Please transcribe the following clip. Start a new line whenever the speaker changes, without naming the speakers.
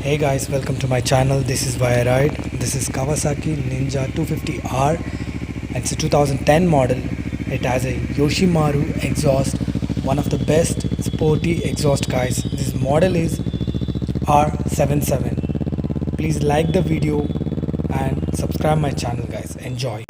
Hey guys, welcome to my channel. This is why I ride. This is Kawasaki Ninja 250R and it's a 2010 model. It has a Yoshimura exhaust, one of the best sporty exhaust guys. This model is r-77. Please like the video and subscribe my channel guys. Enjoy.